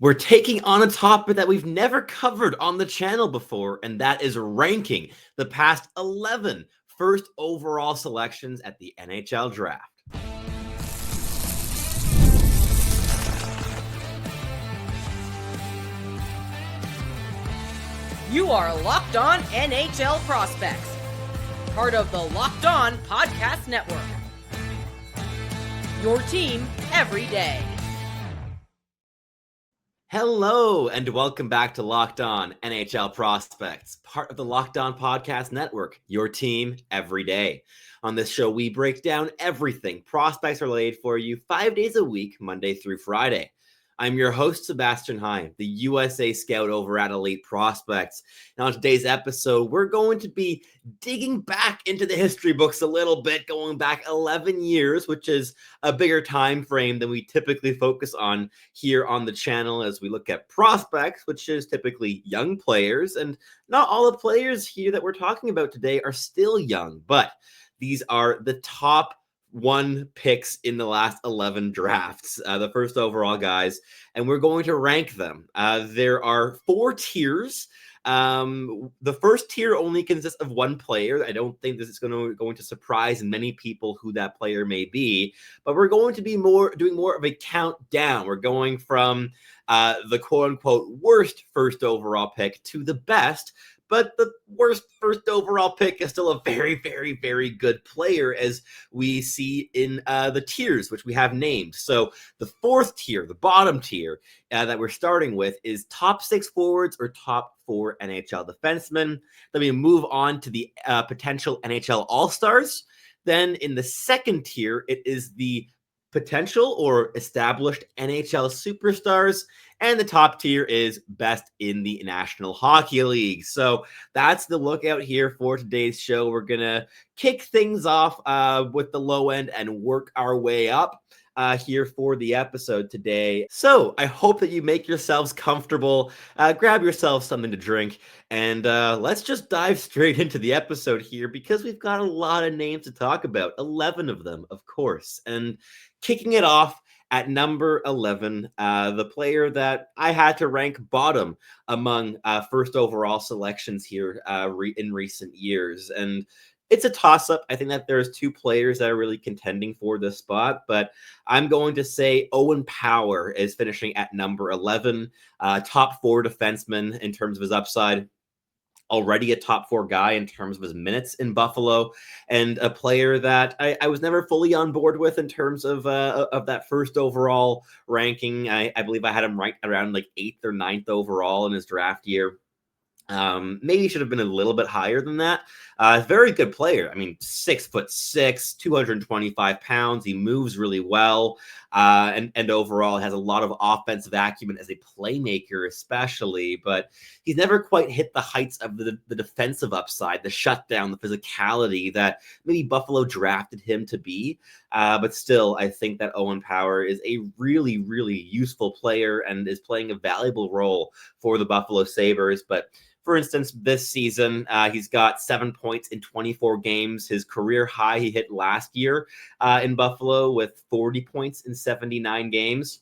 We're taking on a topic that we've never covered on the channel before, and that is ranking the past 11 first overall selections at the NHL draft. You are Locked On NHL Prospects, part of the Locked On Podcast Network. Your team every day. Hello, and welcome back to Locked On NHL Prospects, part of the Locked On Podcast Network, your team every day. On this show, we break down everything prospects related for you 5 days a week, Monday through Friday. I'm your host, Sebastian Hine, the USA scout over at Elite Prospects. Now, on today's episode, we're going to be digging back into the history books a little bit, going back 11 years, which is a bigger time frame than we typically focus on here on the channel as we look at prospects, which is typically young players. And not all the players here that we're talking about today are still young, but these are the top picks in the last 11 drafts, the first overall guys, and we're going to rank them. There are 4 tiers. The first tier only consists of one player. I don't think this is going to surprise many people who that player may be, but we're going to be doing more of a countdown. We're going from the quote-unquote worst first overall pick to the best. But the worst first overall pick is still a very, very, very good player, as we see in the tiers, which we have named. So the 4th tier, the bottom tier that we're starting with, is top 6 forwards or top 4 NHL defensemen. Then we move on to the potential NHL All-Stars. Then in the 2nd tier, it is the potential or established NHL superstars. And the top tier is best in the National Hockey League. So that's the lookout here for today's show. We're going to kick things off with the low end and work our way up here for the episode today. So I hope that you make yourselves comfortable, grab yourself something to drink, and let's just dive straight into the episode here because we've got a lot of names to talk about, 11 of them, of course. And kicking it off at number 11, the player that I had to rank bottom among first overall selections here in recent years. And it's a toss-up. I think that there's 2 players that are really contending for this spot, but I'm going to say Owen Power is finishing at number 11, top 4 defenseman in terms of his upside. Already a top 4 guy in terms of his minutes in Buffalo, and a player that I was never fully on board with in terms of that first overall ranking. I believe I had him ranked around like 8th or 9th overall in his draft year. Maybe should have been a little bit higher than that. Very good player. I mean, 6'6", 225 pounds. He moves really well, and overall has a lot of offensive acumen as a playmaker, especially. But he's never quite hit the heights of the defensive upside, the shutdown, the physicality that maybe Buffalo drafted him to be. But still, I think that Owen Power is a really, really useful player and is playing a valuable role for the Buffalo Sabres. But for instance, this season, he's got 7 points in 24 games. His career high he hit last year in Buffalo with 40 points in 79 games.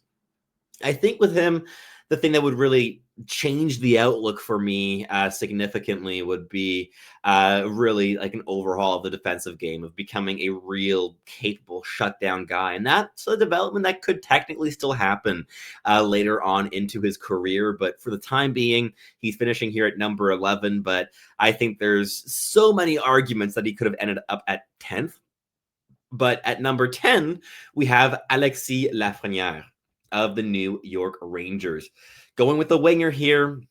I think with him, the thing that would really change the outlook for me significantly would be really like an overhaul of the defensive game, of becoming a real capable shutdown guy. And that's a development that could technically still happen later on into his career. But for the time being, he's finishing here at number 11. But I think there's so many arguments that he could have ended up at 10th. But at number 10, we have Alexis Lafrenière of the New York Rangers. Going with the winger here,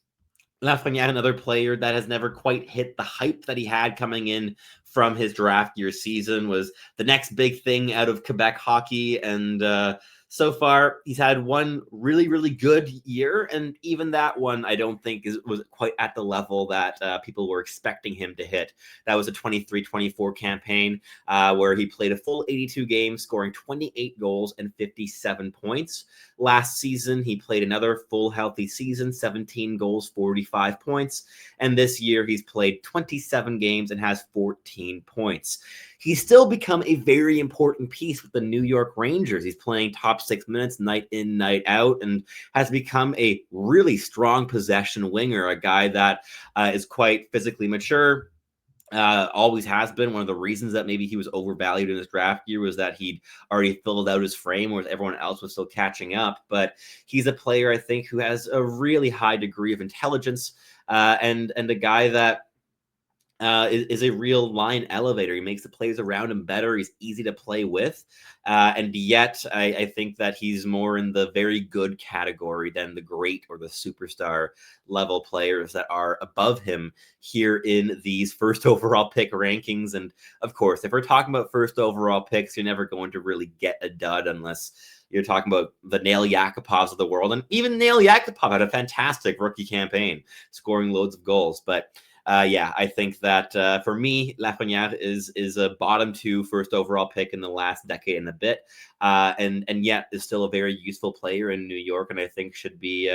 Lafrenière, another player that has never quite hit the hype that he had coming in from his draft year season, was the next big thing out of Quebec hockey. And so far, he's had one really, really good year. And even that one, I don't think was quite at the level that people were expecting him to hit. That was a 23-24 campaign where he played a full 82 games, scoring 28 goals and 57 points. Last season, he played another full healthy season, 17 goals, 45 points. And this year, he's played 27 games and has 14 points. he's still become a very important piece with the New York Rangers. He's playing top 6 minutes night in, night out, and has become a really strong possession winger, a guy that is quite physically mature. Always has been. One of the reasons that maybe he was overvalued in his draft year was that he'd already filled out his frame, whereas everyone else was still catching up. But he's a player, I think, who has a really high degree of intelligence, and a guy that is a real line elevator. He makes the players around him better. He's easy to play with. And yet, I think that he's more in the very good category than the great or the superstar level players that are above him here in these first overall pick rankings. And of course, if we're talking about first overall picks, you're never going to really get a dud unless you're talking about the Nail Yakupovs of the world. And even Nail Yakupov had a fantastic rookie campaign, scoring loads of goals. But yeah, I think that for me, Lafreniere is a bottom 2 first overall pick in the last decade and a bit, and yet is still a very useful player in New York, and I think should be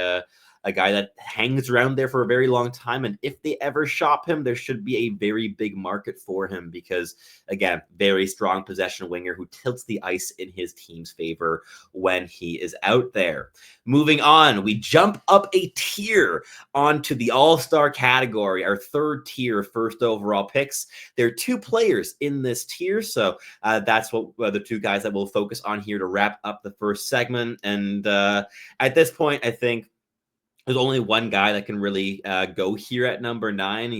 a guy that hangs around there for a very long time. And if they ever shop him, there should be a very big market for him because, again, very strong possession winger who tilts the ice in his team's favor when he is out there. Moving on, we jump up a tier onto the all-star category, our third tier first overall picks. There are 2 players in this tier, so that's what the 2 guys that we'll focus on here to wrap up the first segment. And at this point, I think there's only one guy that can really go here at number 9.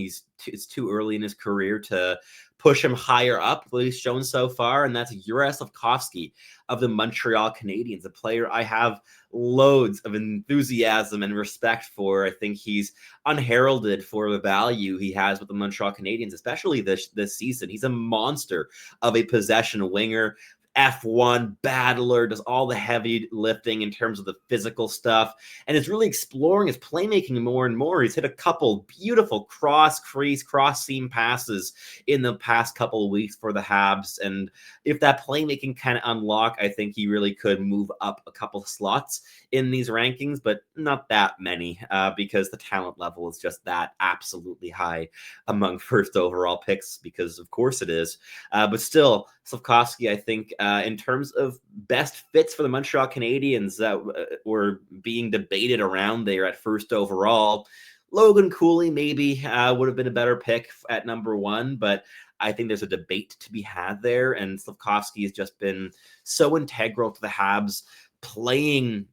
It's too early in his career to push him higher up, what he's shown so far, and that's Juraj Slafkovsky of the Montreal Canadiens, a player I have loads of enthusiasm and respect for. I think he's unheralded for the value he has with the Montreal Canadiens, especially this season. He's a monster of a possession winger. F1 battler, does all the heavy lifting in terms of the physical stuff, and is really exploring his playmaking more and more. He's hit a couple beautiful cross-crease, cross-seam passes in the past couple of weeks for the Habs, and if that playmaking can unlock, I think he really could move up a couple slots in these rankings, but not that many because the talent level is just that absolutely high among first overall picks, because of course it is. But still, Slafkovsky, I think, in terms of best fits for the Montreal Canadiens that were being debated around there at first overall, Logan Cooley maybe would have been a better pick at number 1, but I think there's a debate to be had there, and Slafkovsky has just been so integral to the Habs, playing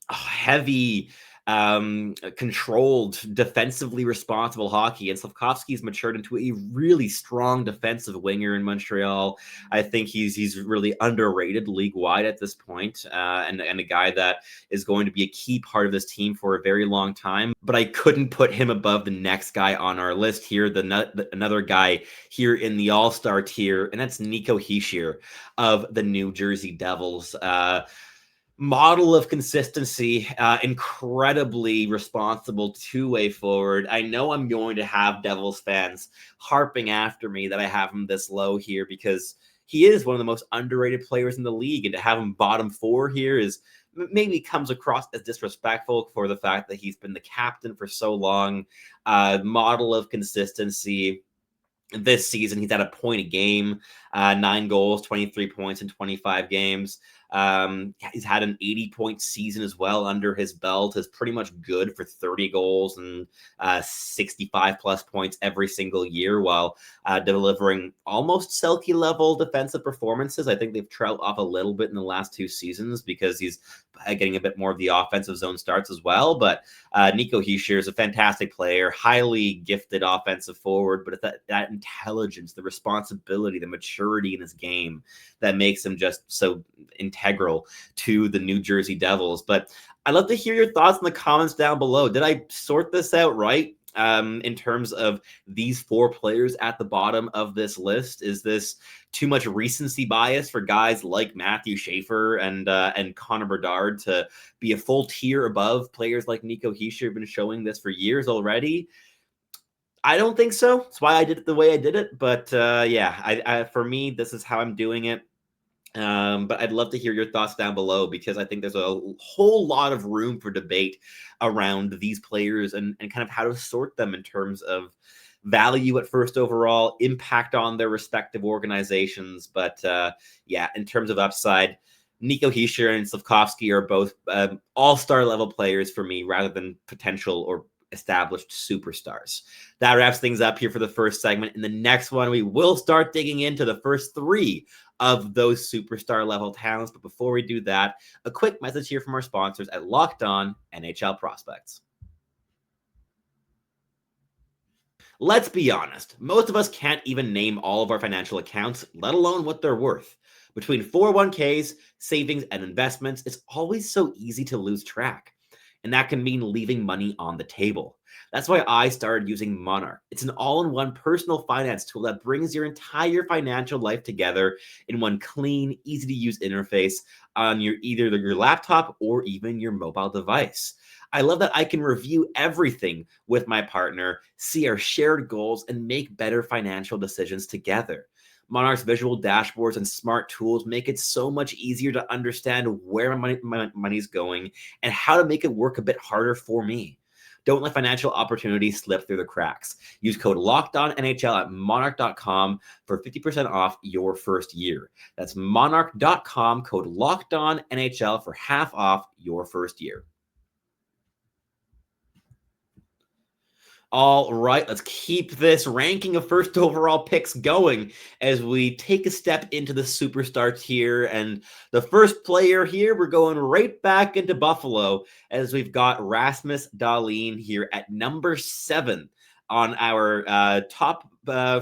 heavy, controlled, defensively responsible hockey. And Slafkovsky's matured into a really strong defensive winger in Montreal. I think he's really underrated league-wide at this point, and a guy that is going to be a key part of this team for a very long time. But I couldn't put him above the next guy on our list here, another guy here in the all-star tier, and that's Nico Hischier of the New Jersey Devils. Model of consistency, incredibly responsible two-way forward. I know I'm going to have Devils fans harping after me that I have him this low here because he is one of the most underrated players in the league, and to have him bottom 4 here is maybe comes across as disrespectful for the fact that he's been the captain for so long. Model of consistency. This season, he's at a point a game, 9 goals, 23 points in 25 games. He's had an 80-point season as well under his belt, is pretty much good for 30 goals and 65-plus points every single year while delivering almost Selke-level defensive performances. I think they've trailed off a little bit in the last 2 seasons because he's getting a bit more of the offensive zone starts as well. But Nico Hischier is a fantastic player, highly gifted offensive forward, but it's that intelligence, the responsibility, the maturity in his game that makes him just so integral to the New Jersey Devils. But I'd love to hear your thoughts in the comments down below. Did I sort this out right? In terms of these 4 players at the bottom of this list? Is this too much recency bias for guys like Matthew Schaefer and Connor Bedard to be a full tier above players like Nico Hischier have been showing this for years already? I don't think so. That's why I did it the way I did it. But yeah, I for me, this is how I'm doing it. But I'd love to hear your thoughts down below because I think there's a whole lot of room for debate around these players and kind of how to sort them in terms of value at first overall, impact on their respective organizations. But yeah, in terms of upside, Nico Hischier and Slafkovsky are both all-star level players for me rather than potential or established superstars. That wraps things up here for the first segment. In the next one, we will start digging into the first three of those superstar level talents. But before we do that, a quick message here from our sponsors at Locked On NHL Prospects. Let's be honest, most of us can't even name all of our financial accounts, let alone what they're worth. Between 401ks, savings, and investments, it's always so easy to lose track. And that can mean leaving money on the table. That's why I started using Monarch. It's an all-in-one personal finance tool that brings your entire financial life together in one clean, easy-to-use interface on either your laptop or even your mobile device. I love that I can review everything with my partner, see our shared goals, and make better financial decisions together. Monarch's visual dashboards and smart tools make it so much easier to understand where my money's going and how to make it work a bit harder for me. Don't let financial opportunities slip through the cracks. Use code LOCKEDONNHL at monarch.com for 50% off your first year. That's monarch.com, code LOCKEDONNHL for half off your first year. All right, let's keep this ranking of first overall picks going as we take a step into the superstar tier. And the first player here, we're going right back into Buffalo as we've got Rasmus Dahlin here at number 7 on our top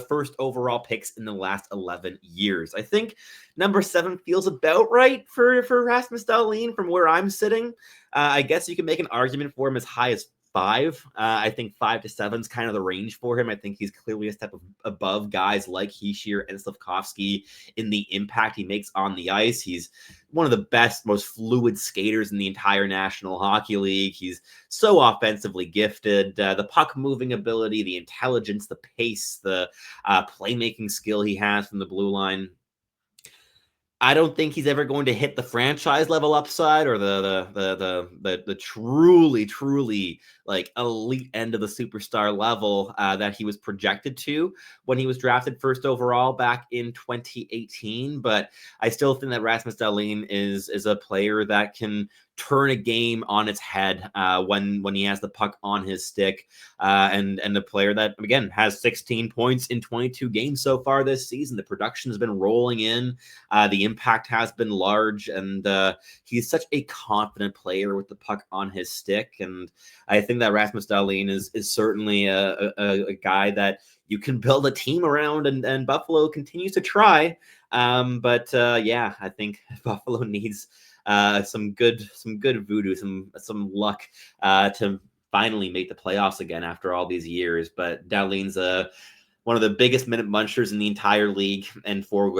first overall picks in the last 11 years. I think number 7 feels about right for Rasmus Dahlin from where I'm sitting. I guess you can make an argument for him as high as 5. I think 5 to 7 is kind of the range for him. I think he's clearly a step above guys like Hischier and Slafkovsky in the impact he makes on the ice. He's one of the best, most fluid skaters in the entire National Hockey League. He's so offensively gifted. The puck moving ability, the intelligence, the pace, the playmaking skill he has from the blue line. I don't think he's ever going to hit the franchise level upside or the truly like elite end of the superstar level that he was projected to when he was drafted first overall back in 2018. But I still think that Rasmus Dahlin is a player that can turn a game on its head when he has the puck on his stick, and a player that again has 16 points in 22 games so far this season. The production has been rolling in, the impact has been large, and he's such a confident player with the puck on his stick. And I think that Rasmus Dahlin is certainly a guy that you can build a team around, and Buffalo continues to try. But yeah, I think Buffalo needs some good voodoo, some luck to finally make the playoffs again after all these years. But Dahlin's one of the biggest minute munchers in the entire league, and for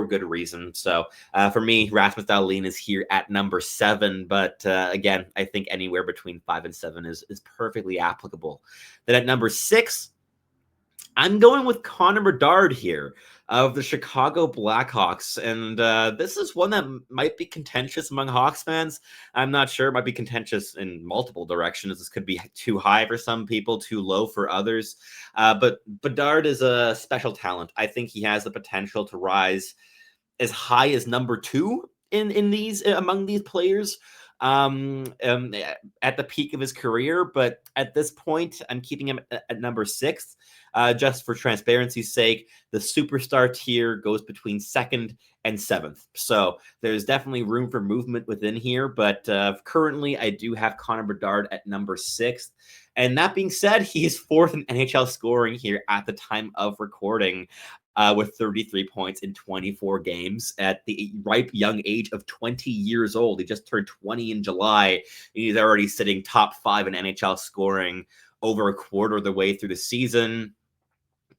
good reason. So for me, Rasmus Dahlin is here at number 7. But again, I think anywhere between 5 and 7 is perfectly applicable. Then at number 6, I'm going with Connor Bedard here of the Chicago Blackhawks. And this is one that might be contentious among Hawks fans. I'm not sure. It might be contentious in multiple directions. This could be too high for some people, too low for others. But Bedard is a special talent. I think he has the potential to rise as high as number 2 in these among these players at the peak of his career. But at this point, I'm keeping him at number 6. Just for transparency's sake, the superstar tier goes between 2nd and 7th. So there's definitely room for movement within here. But currently, I do have Connor Bedard at number 6. And that being said, he is 4th in NHL scoring here at the time of recording, with 33 points in 24 games at the ripe young age of 20 years old. He just turned 20 in July, and he's already sitting top 5 in NHL scoring over a quarter of the way through the season.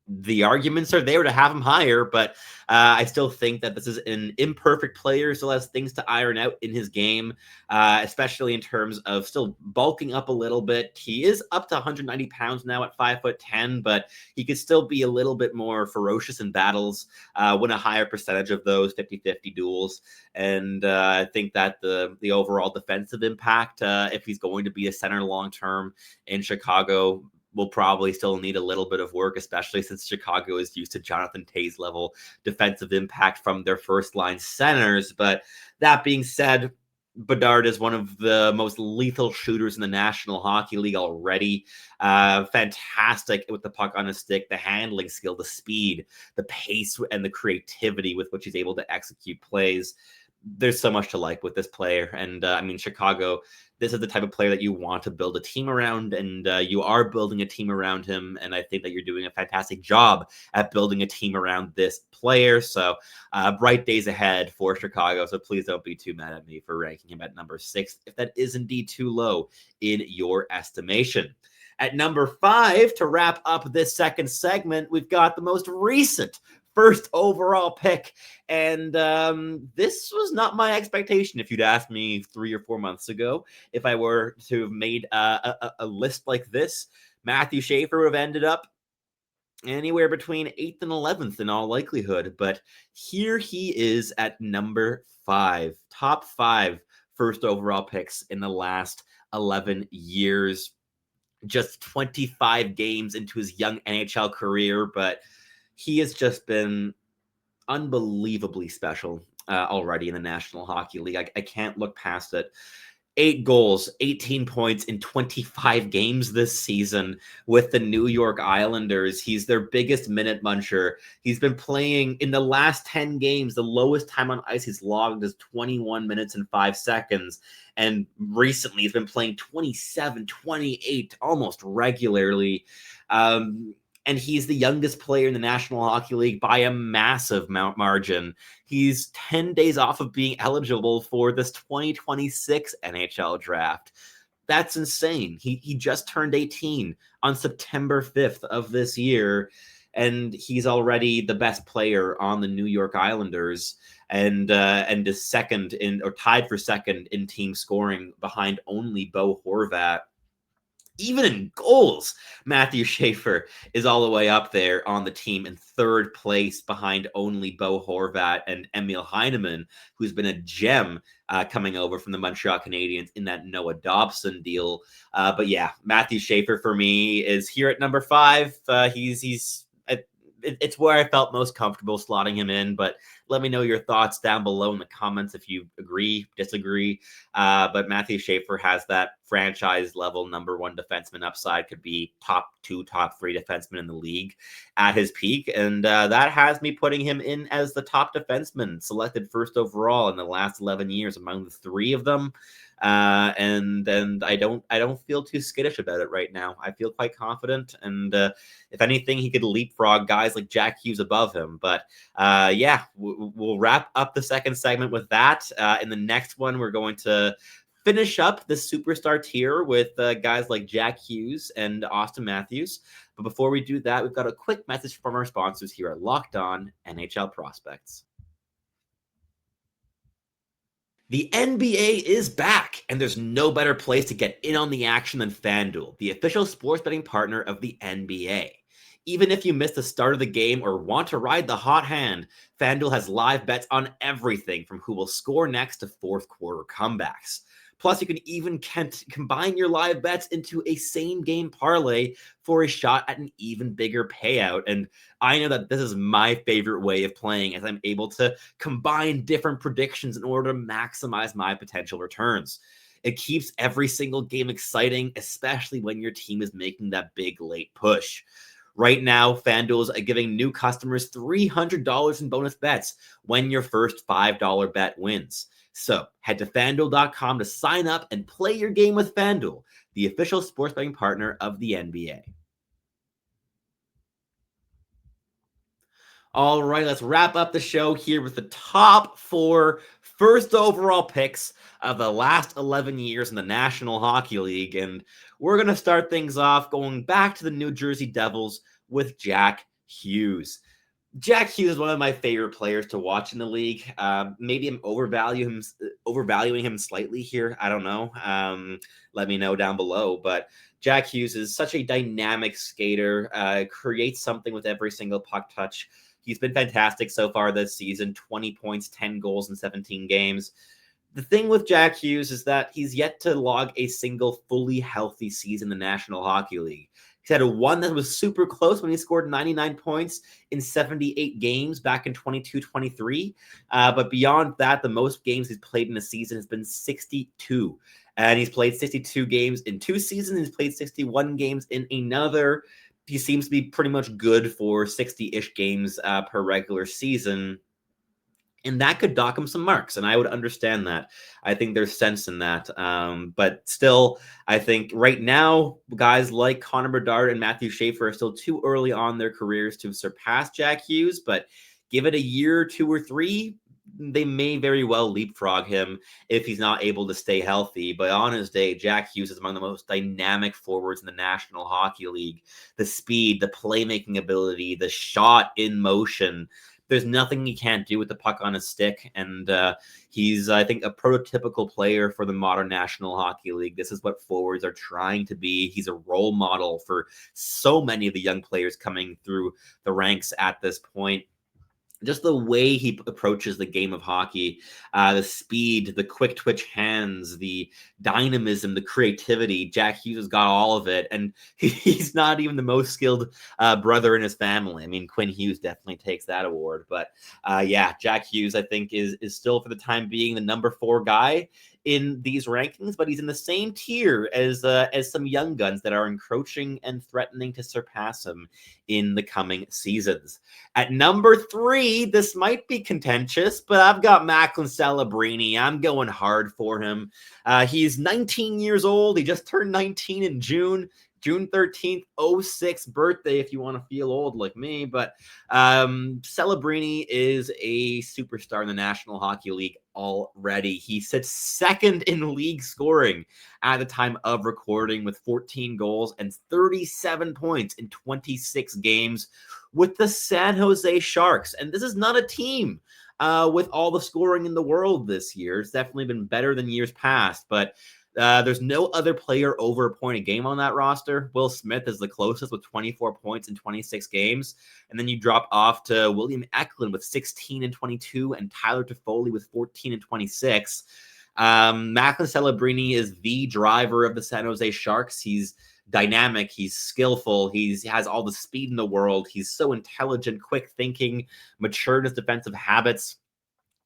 The arguments are there to have him higher, but I still think that this is an imperfect player, still has things to iron out in his game, especially in terms of still bulking up a little bit. He is up to 190 pounds now at 5'10", but he could still be a little bit more ferocious in battles, win a higher percentage of those 50-50 duels. And I think that the overall defensive impact, if he's going to be a center long-term in Chicago, will probably still need a little bit of work, especially since Chicago is used to Jonathan Toews level defensive impact from their first line centers. But that being said, Bedard is one of the most lethal shooters in the National Hockey League already. Fantastic with the puck on his stick, the handling skill, the speed, the pace, and the creativity with which he's able to execute plays. There's so much to like with this player. And I mean, Chicago, this is the type of player that you want to build a team around, and you are building a team around him. And I think that you're doing a fantastic job at building a team around this player. So bright days ahead for Chicago. So please don't be too mad at me for ranking him at number 6, if that is indeed too low in your estimation. At number 5, to wrap up this second segment, we've got the most recent first overall pick. And this was not my expectation if you'd asked me 3 or 4 months ago. If I were to have made a list like this, Matthew Schaefer would have ended up anywhere between 8th and 11th in all likelihood. But here he is at number 5, top 5 first overall picks in the last 11 years. Just 25 games into his young NHL career, but he has just been unbelievably special already in the National Hockey League. I can't look past it. 8 goals, 18 points in 25 games this season with the New York Islanders. He's their biggest minute muncher. He's been playing in the last 10 games. The lowest time on ice he's logged is 21 minutes and 5 seconds. And recently he's been playing 27, 28 almost regularly. And he's the youngest player in the National Hockey League by a massive margin. He's 10 days off of being eligible for this 2026 NHL draft. That's insane. He just turned 18 on September 5th of this year, and he's already the best player on the New York Islanders, and is second in, or tied for second in team scoring behind only Bo Horvat. Even in goals, Matthew Schaefer is all the way up there on the team in 3rd place behind only Bo Horvat and Emil Heineman, who's been a gem coming over from the Montreal Canadiens in that Noah Dobson deal. But yeah, Matthew Schaefer for me is here at number 5. It's where I felt most comfortable slotting him in, but let me know your thoughts down below in the comments if you agree, disagree. But Matthew Schaefer has that franchise level number 1 defenseman upside, could be top 2, top 3 defenseman in the league at his peak. And that has me putting him in as the top defenseman selected first overall in the last 11 years among the 3 of them. And I don't feel too skittish about it right now. I feel quite confident, and if anything, he could leapfrog guys like Jack Hughes above him. But yeah, we'll wrap up the second segment with that. In the next one, we're going to finish up the superstar tier with guys like Jack Hughes and Austin Matthews. But before we do that, we've got a quick message from our sponsors here at Locked On NHL Prospects. The NBA is back, and there's no better place to get in on the action than FanDuel, the official sports betting partner of the NBA. Even if you missed the start of the game or want to ride the hot hand, FanDuel has live bets on everything from who will score next to fourth quarter comebacks. Plus, you can even combine your live bets into a same-game parlay for a shot at an even bigger payout. And I know that this is my favorite way of playing, as I'm able to combine different predictions in order to maximize my potential returns. It keeps every single game exciting, especially when your team is making that big late push. Right now, FanDuel is giving new customers $300 in bonus bets when your first $5 bet wins. So head to FanDuel.com to sign up and play your game with FanDuel, the official sports betting partner of the NBA. All right, let's wrap up the show here with the top 4 first overall picks of the last 11 years in the National Hockey League. And we're going to start things off going back to the New Jersey Devils with Jack Hughes. Jack Hughes is one of my favorite players to watch in the league. Maybe I'm overvaluing him slightly here. I don't know. Let me know down below. But Jack Hughes is such a dynamic skater, creates something with every single puck touch. He's been fantastic so far this season, 20 points, 10 goals in 17 games. The thing with Jack Hughes is that he's yet to log a single fully healthy season in the National Hockey League. He's had a one that was super close when he scored 99 points in 78 games back in 22-23. But beyond that, the most games he's played in a season has been 62. And he's played 62 games in 2 seasons. He's played 61 games in another. He seems to be pretty much good for 60-ish games per regular season. And that could dock him some marks, and I would understand that. I think there's sense in that. But still, I think right now, guys like Connor Bedard and Matthew Schaefer are still too early on their careers to surpass Jack Hughes. But give it a year, 2 or 3, they may very well leapfrog him if he's not able to stay healthy. But on his day, Jack Hughes is among the most dynamic forwards in the National Hockey League. The speed, the playmaking ability, the shot in motion. There's nothing he can't do with the puck on his stick, and he's, I think, a prototypical player for the modern National Hockey League. This is what forwards are trying to be. He's a role model for so many of the young players coming through the ranks at this point. Just the way he approaches the game of hockey, the speed, the quick twitch hands, the dynamism, the creativity. Jack Hughes has got all of it, and he's not even the most skilled brother in his family. I mean, Quinn Hughes definitely takes that award, but yeah, Jack Hughes, I think, is still for the time being the number 4 guy in these rankings, but he's in the same tier as some young guns that are encroaching and threatening to surpass him in the coming seasons. At number 3, this might be contentious, but I've got Macklin Celebrini. I'm going hard for him. He's 19 years old. He just turned 19 in June 13th, 06 birthday, if you want to feel old like me. But Celebrini is a superstar in the National Hockey League already. He sits second in league scoring at the time of recording with 14 goals and 37 points in 26 games with the San Jose Sharks. And this is not a team with all the scoring in the world this year. It's definitely been better than years past, but there's no other player over a point a game on that roster. Will Smith is the closest with 24 points in 26 games. And then you drop off to William Eklund with 16 and 22 and Tyler Toffoli with 14 and 26. Macklin Celebrini is the driver of the San Jose Sharks. He's dynamic. He's skillful. He has all the speed in the world. He's so intelligent, quick thinking, mature in his defensive habits.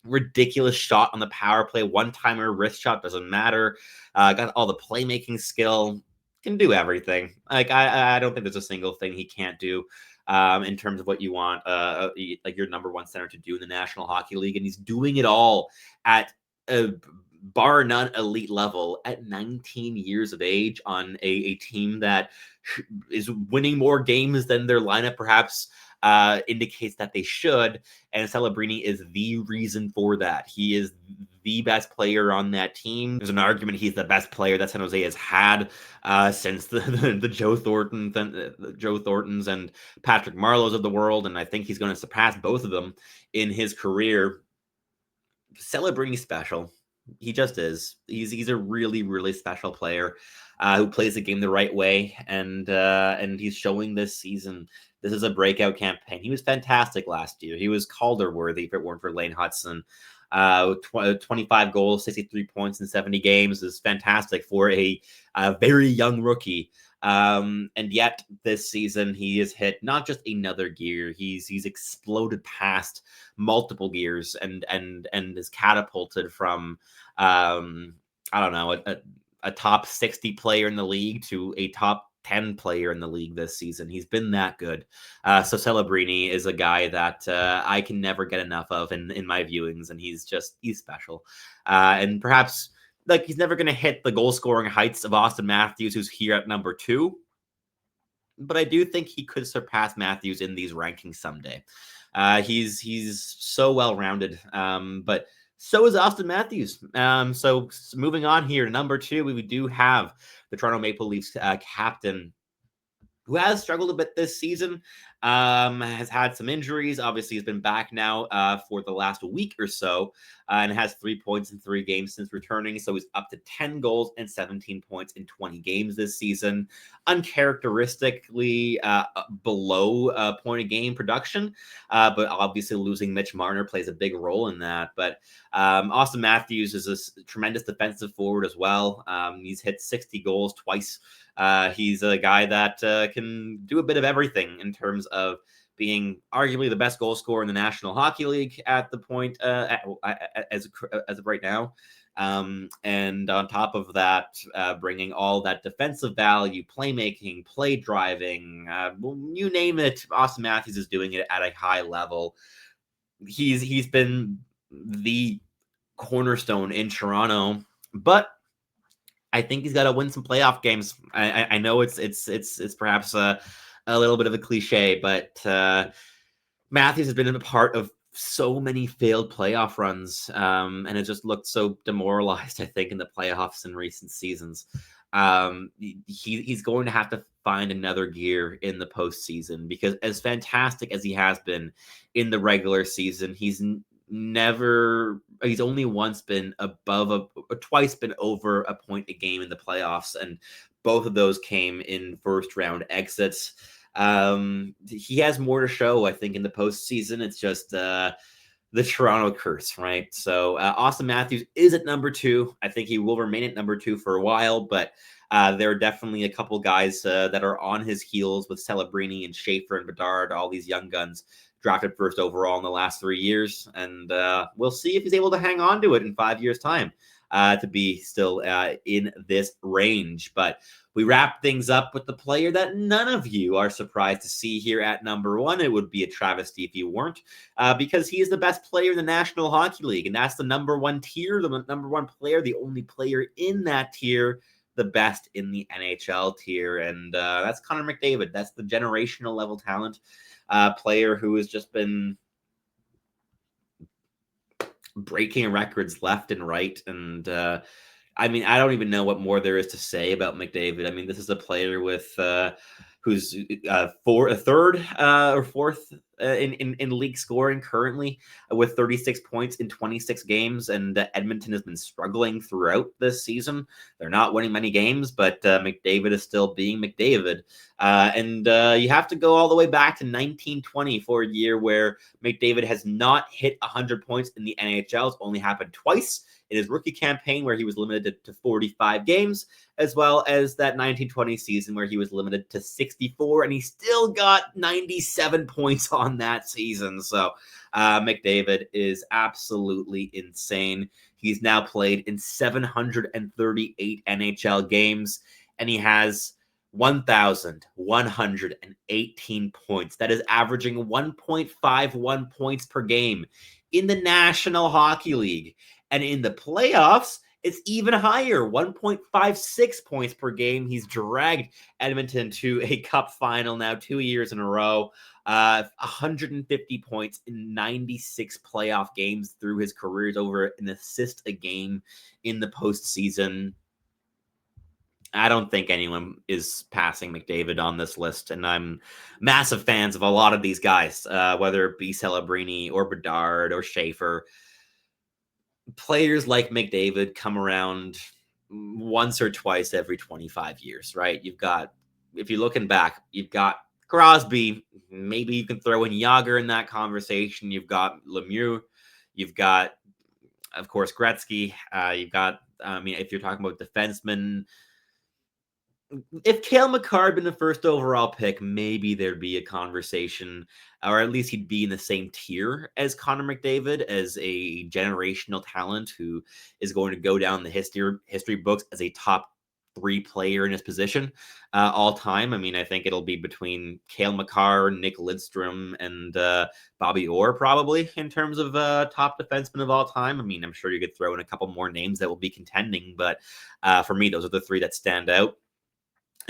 Ridiculous shot on the power play, one-timer, wrist shot, doesn't matter. Got all the playmaking skill, can do everything. Like I don't think there's a single thing he can't do in terms of what you want like your number 1 center to do in the National Hockey League, and he's doing it all at a bar none elite level at 19 years of age on a team that is winning more games than their lineup perhaps indicates that they should, and Celebrini is the reason for that. He is the best player on that team. There's an argument he's the best player that San Jose has had since the Joe Thorntons and Patrick Marleaus of the world, and I think he's going to surpass both of them in his career. Celebrini's special. He just is. He's a really, really special player who plays the game the right way, and he's showing this season. This is a breakout campaign. He was fantastic last year. He was Calder worthy if it weren't for Lane Hudson. 25 goals, 63 points in 70 games is fantastic for a very young rookie. And yet this season he has hit not just another gear. He's exploded past multiple gears and is catapulted from I don't know, a top 60 player in the league to a top 10 player in the league this season. He's been that good. So Celebrini is a guy that I can never get enough of in my viewings, and he's special. And perhaps like he's never going to hit the goal scoring heights of Austin Matthews, who's here at number 2. But I do think he could surpass Matthews in these rankings someday. He's so well-rounded, but so is Austin Matthews. So moving on here to number 2, we do have the Toronto Maple Leafs captain, who has struggled a bit this season. Has had some injuries. Obviously, he's been back now for the last week or so, and has 3 points in 3 games since returning. So he's up to 10 goals and 17 points in 20 games this season. Uncharacteristically below point a game production, but obviously losing Mitch Marner plays a big role in that. But Austin Matthews is a tremendous defensive forward as well. He's hit 60 goals twice. He's a guy that can do a bit of everything in terms of being arguably the best goal scorer in the National Hockey League at the point as of right now. And on top of that, bringing all that defensive value, playmaking, play driving, you name it, Austin Matthews is doing it at a high level. He's been the cornerstone in Toronto, but I think he's got to win some playoff games. I know it's perhaps a little bit of a cliche, but Matthews has been a part of so many failed playoff runs, and it just looked so demoralized, I think, in the playoffs in recent seasons. He's going to have to find another gear in the postseason, because as fantastic as he has been in the regular season, he's only once been twice been over a point a game in the playoffs, and both of those came in first round exits. He has more to show, I think, in the postseason. It's just the Toronto curse, right? So Austin Matthews is at number 2. I think he will remain at number 2 for a while, but there are definitely a couple guys that are on his heels with Celebrini and Schaefer and Bedard, all these young guns drafted first overall in the last 3 years. And we'll see if he's able to hang on to it in 5 years' time to be still in this range. But we wrap things up with the player that none of you are surprised to see here at number 1. It would be a travesty if you weren't, because he is the best player in the National Hockey League. And that's the number 1 tier, the number 1 player, the only player in that tier, the best in the NHL tier. And that's Connor McDavid. That's the generational level talent player who has just been breaking records left and right. And I mean, I don't even know what more there is to say about McDavid. I mean, this is a player with who's third or fourth in league scoring currently, with 36 points in 26 games. And Edmonton has been struggling throughout this season. They're not winning many games, but McDavid is still being McDavid. And you have to go all the way back to 1920 for a year where McDavid has not hit 100 points in the NHL. It's only happened twice in his rookie campaign, where he was limited to 45 games, as well as that 1920 season where he was limited to 64, and he still got 97 points on that season. So McDavid is absolutely insane. He's now played in 738 NHL games, and he has 1,118 points. That is averaging 1.51 points per game in the National Hockey League. And in the playoffs, it's even higher, 1.56 points per game. He's dragged Edmonton to a cup final now 2 years in a row. 150 points in 96 playoff games through his career. Is over an assist a game in the postseason. I don't think anyone is passing McDavid on this list, and I'm massive fans of a lot of these guys, whether it be Celebrini or Bedard or Schaefer. Players like McDavid come around once or twice every 25 years, right? You've got, if you're looking back, you've got Crosby. Maybe you can throw in Yager in that conversation. You've got Lemieux. You've got, of course, Gretzky. You've got, I mean, if you're talking about defensemen, if Cale Makar had been the first overall pick, maybe there'd be a conversation, or at least he'd be in the same tier as Connor McDavid, as a generational talent who is going to go down the history books as a top 3 player in his position all time. I mean, I think it'll be between Cale Makar, Nick Lidstrom, and Bobby Orr, probably, in terms of top defensemen of all time. I mean, I'm sure you could throw in a couple more names that will be contending, but for me, those are the 3 that stand out.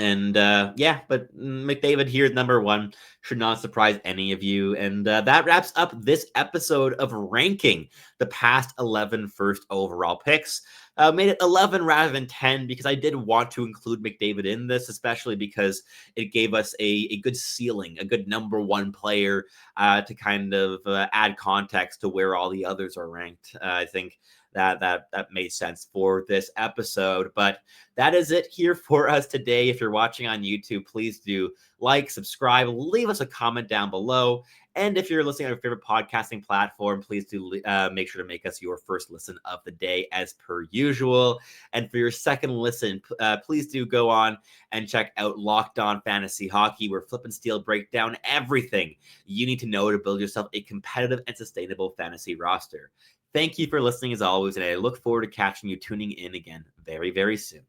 And but McDavid here is number one. Should not surprise any of you. And that wraps up this episode of ranking the past 11 first overall picks. Made it 11 rather than 10 because I did want to include McDavid in this, especially because it gave us a good ceiling, a good number one player to kind of add context to where all the others are ranked. I think that made sense for this episode. But that is it here for us today. If you're watching on YouTube, please do like, subscribe, leave us a comment down below. And if you're listening on your favorite podcasting platform, please do make sure to make us your first listen of the day as per usual. And for your second listen, please do go on and check out Locked On Fantasy Hockey, where Flip and Steel break down everything you need to know to build yourself a competitive and sustainable fantasy roster. Thank you for listening as always, and I look forward to catching you tuning in again very, very soon.